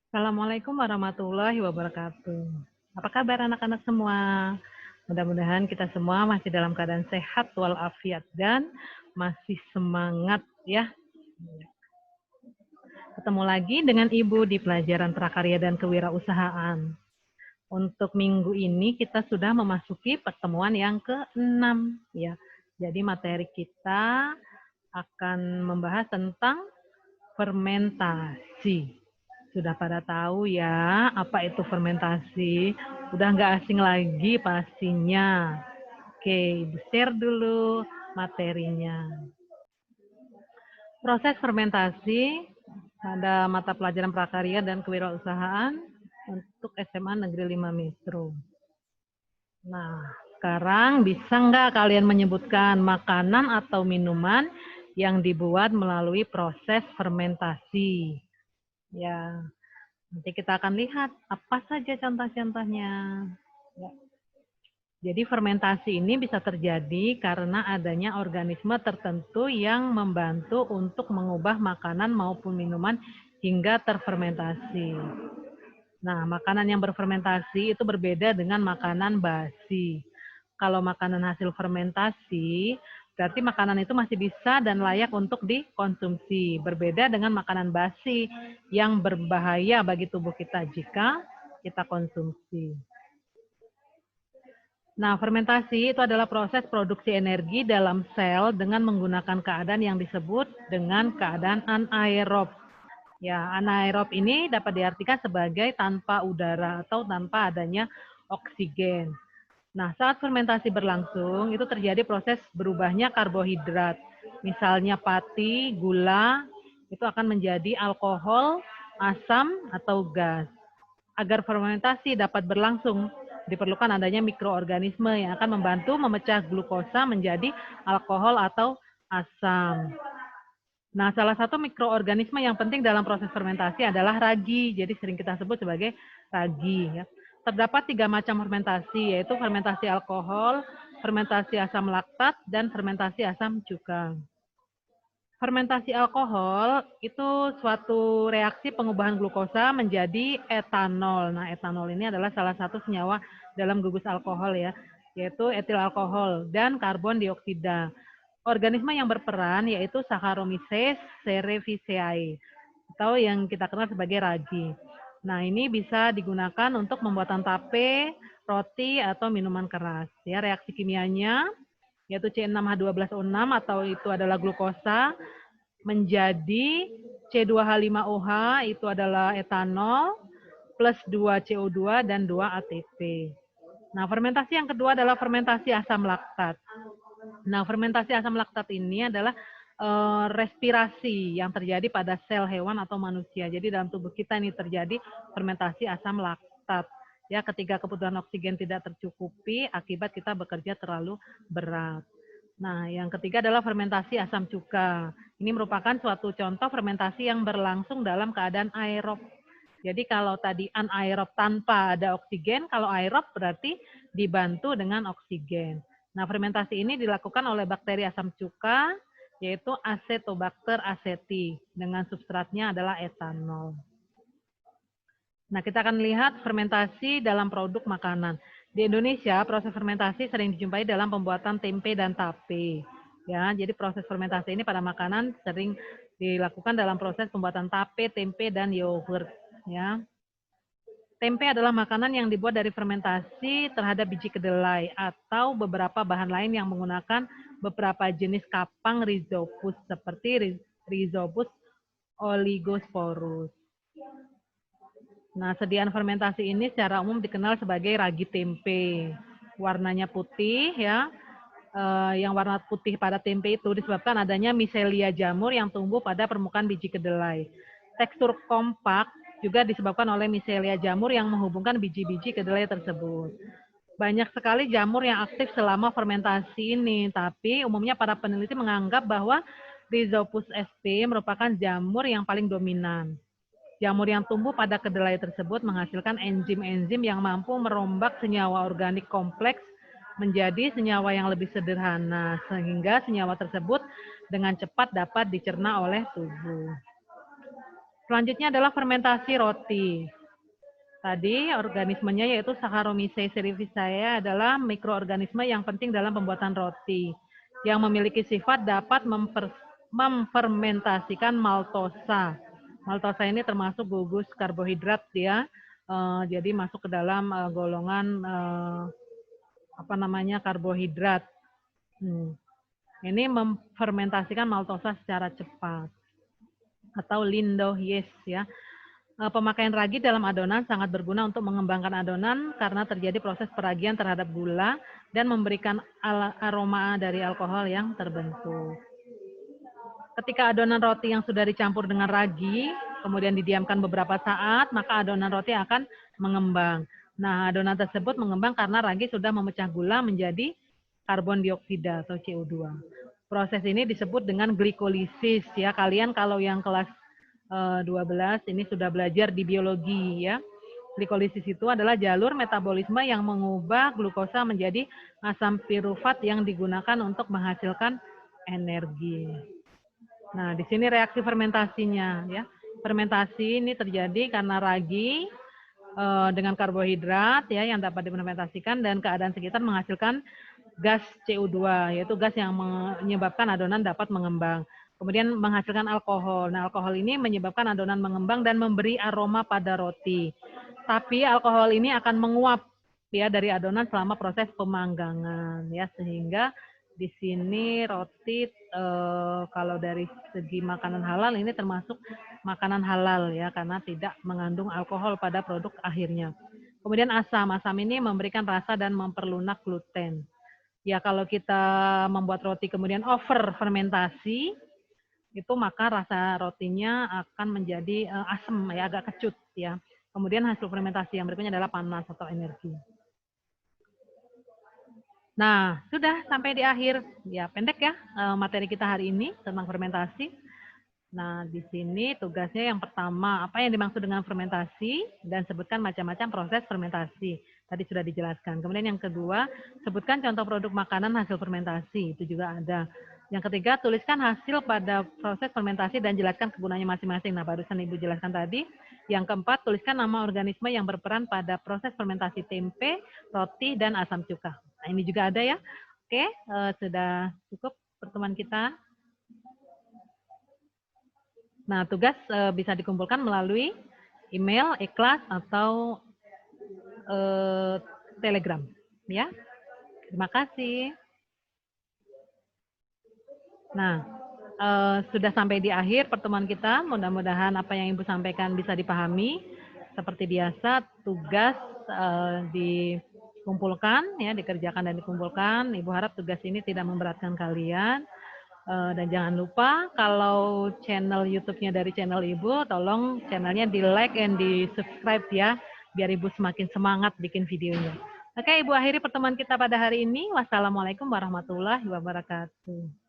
Assalamualaikum warahmatullahi wabarakatuh. Apa kabar anak-anak semua? Mudah-mudahan kita semua masih dalam keadaan sehat walafiat dan masih semangat ya. Ketemu lagi dengan Ibu di pelajaran prakarya dan kewirausahaan. Untuk minggu ini kita sudah memasuki pertemuan yang ke-6 ya. Jadi materi kita akan membahas tentang fermentasi. Sudah pada tahu ya apa itu fermentasi? Udah nggak asing lagi pastinya. Oke, Ibu share dulu materinya. Proses fermentasi ada mata pelajaran prakarya dan kewirausahaan untuk SMA Negeri 5 Metro. Nah, sekarang bisa nggak kalian menyebutkan makanan atau minuman yang dibuat melalui proses fermentasi? Ya, nanti kita akan lihat apa saja contoh-contohnya. Ya. Jadi fermentasi ini bisa terjadi karena adanya organisme tertentu yang membantu untuk mengubah makanan maupun minuman hingga terfermentasi. Nah, makanan yang berfermentasi itu berbeda dengan makanan basi. Kalau makanan hasil fermentasi, berarti makanan itu masih bisa dan layak untuk dikonsumsi. Berbeda dengan makanan basi yang berbahaya bagi tubuh kita jika kita konsumsi. Nah, fermentasi itu adalah proses produksi energi dalam sel dengan menggunakan keadaan yang disebut dengan keadaan anaerob. Ya, anaerob ini dapat diartikan sebagai tanpa udara atau tanpa adanya oksigen. Nah, saat fermentasi berlangsung, itu terjadi proses berubahnya karbohidrat. Misalnya pati, gula, itu akan menjadi alkohol, asam, atau gas. Agar fermentasi dapat berlangsung, diperlukan adanya mikroorganisme yang akan membantu memecah glukosa menjadi alkohol atau asam. Nah, salah satu mikroorganisme yang penting dalam proses fermentasi adalah ragi. Jadi sering kita sebut sebagai ragi. Ya. Terdapat 3 macam fermentasi, yaitu fermentasi alkohol, fermentasi asam laktat, dan fermentasi asam cuka. Fermentasi alkohol itu suatu reaksi pengubahan glukosa menjadi etanol. Nah, etanol ini adalah salah satu senyawa dalam gugus alkohol ya, yaitu etil alkohol dan karbon dioksida. Organisme yang berperan yaitu Saccharomyces cerevisiae atau yang kita kenal sebagai ragi. Nah, ini bisa digunakan untuk pembuatan tape, roti atau minuman keras. Ya, reaksi kimianya yaitu C6H12O6 atau itu adalah glukosa menjadi C2H5OH itu adalah etanol plus 2 CO2 dan 2 ATP. Nah, fermentasi yang kedua adalah fermentasi asam laktat. Nah, fermentasi asam laktat ini adalah respirasi yang terjadi pada sel hewan atau manusia. Jadi dalam tubuh kita ini terjadi fermentasi asam laktat. Ya, ketika kebutuhan oksigen tidak tercukupi akibat kita bekerja terlalu berat. Nah, yang ketiga adalah fermentasi asam cuka. Ini merupakan suatu contoh fermentasi yang berlangsung dalam keadaan aerob. Jadi kalau tadi anaerob tanpa ada oksigen, kalau aerob berarti dibantu dengan oksigen. Nah, fermentasi ini dilakukan oleh bakteri asam cuka, yaitu Acetobacter aceti, dengan substratnya adalah etanol. Nah, kita akan lihat fermentasi dalam produk makanan. Di Indonesia, proses fermentasi sering dijumpai dalam pembuatan tempe dan tape. Ya, jadi proses fermentasi ini pada makanan sering dilakukan dalam proses pembuatan tape, tempe, dan yogurt. Ya, tempe adalah makanan yang dibuat dari fermentasi terhadap biji kedelai atau beberapa bahan lain yang menggunakan beberapa jenis kapang rhizopus seperti Rhizopus oligosporus. Nah, sediaan fermentasi ini secara umum dikenal sebagai ragi tempe. Warnanya putih ya. Yang warna putih pada tempe itu disebabkan adanya miselia jamur yang tumbuh pada permukaan biji kedelai. Tekstur kompak juga disebabkan oleh miselia jamur yang menghubungkan biji-biji kedelai tersebut. Banyak sekali jamur yang aktif selama fermentasi ini, tapi umumnya para peneliti menganggap bahwa Rhizopus sp merupakan jamur yang paling dominan. Jamur yang tumbuh pada kedelai tersebut menghasilkan enzim-enzim yang mampu merombak senyawa organik kompleks menjadi senyawa yang lebih sederhana, sehingga senyawa tersebut dengan cepat dapat dicerna oleh tubuh. Selanjutnya adalah fermentasi roti. Tadi organismenya yaitu Saccharomyces cerevisiae adalah mikroorganisme yang penting dalam pembuatan roti yang memiliki sifat dapat memfermentasikan maltosa. Maltosa ini termasuk gugus karbohidrat ya. Jadi masuk ke dalam golongan karbohidrat. Ini memfermentasikan maltosa secara cepat atau Lindow yeast ya. Pemakaian ragi dalam adonan sangat berguna untuk mengembangkan adonan karena terjadi proses peragian terhadap gula dan memberikan aroma dari alkohol yang terbentuk. Ketika adonan roti yang sudah dicampur dengan ragi, kemudian didiamkan beberapa saat, maka adonan roti akan mengembang. Nah, adonan tersebut mengembang karena ragi sudah memecah gula menjadi karbon dioksida atau CO2. Proses ini disebut dengan glikolisis ya. Kalian kalau yang kelas 12 ini sudah belajar di biologi ya. Glikolisis itu adalah jalur metabolisme yang mengubah glukosa menjadi asam pirufat yang digunakan untuk menghasilkan energi. Nah, di sini reaksi fermentasinya ya. Fermentasi ini terjadi karena ragi dengan karbohidrat ya yang dapat difermentasikan dan keadaan sekitar menghasilkan gas CO2 yaitu gas yang menyebabkan adonan dapat mengembang. Kemudian menghasilkan alkohol. Nah, alkohol ini menyebabkan adonan mengembang dan memberi aroma pada roti. Tapi alkohol ini akan menguap ya dari adonan selama proses pemanggangan ya sehingga di sini roti kalau dari segi makanan halal ini termasuk makanan halal ya karena tidak mengandung alkohol pada produk akhirnya. Kemudian asam ini memberikan rasa dan memperlunak gluten. Ya kalau kita membuat roti kemudian over fermentasi itu maka rasa rotinya akan menjadi asam ya agak kecut ya. Kemudian hasil fermentasi yang berikutnya adalah panas atau energi. Nah, sudah sampai di akhir. Ya, pendek ya materi kita hari ini tentang fermentasi. Nah, di sini tugasnya yang pertama, apa yang dimaksud dengan fermentasi dan sebutkan macam-macam proses fermentasi. Tadi sudah dijelaskan. Kemudian yang kedua, sebutkan contoh produk makanan hasil fermentasi. Itu juga ada. Yang ketiga, tuliskan hasil pada proses fermentasi dan jelaskan kegunaannya masing-masing. Nah, barusan Ibu jelaskan tadi. Yang keempat, tuliskan nama organisme yang berperan pada proses fermentasi tempe, roti, dan asam cuka. Nah, ini juga ada ya. Oke, sudah cukup pertemuan kita. Nah, tugas bisa dikumpulkan melalui email, ikhlas, atau Telegram. Ya, terima kasih. Nah, sudah sampai di akhir pertemuan kita. Mudah-mudahan apa yang Ibu sampaikan bisa dipahami. Seperti biasa, tugas dikumpulkan, ya, dikerjakan dan dikumpulkan. Ibu harap tugas ini tidak memberatkan kalian. Dan jangan lupa kalau channel YouTube-nya dari channel Ibu, tolong channelnya di like and di subscribe ya, biar Ibu semakin semangat bikin videonya. Oke, Ibu akhiri pertemuan kita pada hari ini. Wassalamualaikum warahmatullahi wabarakatuh.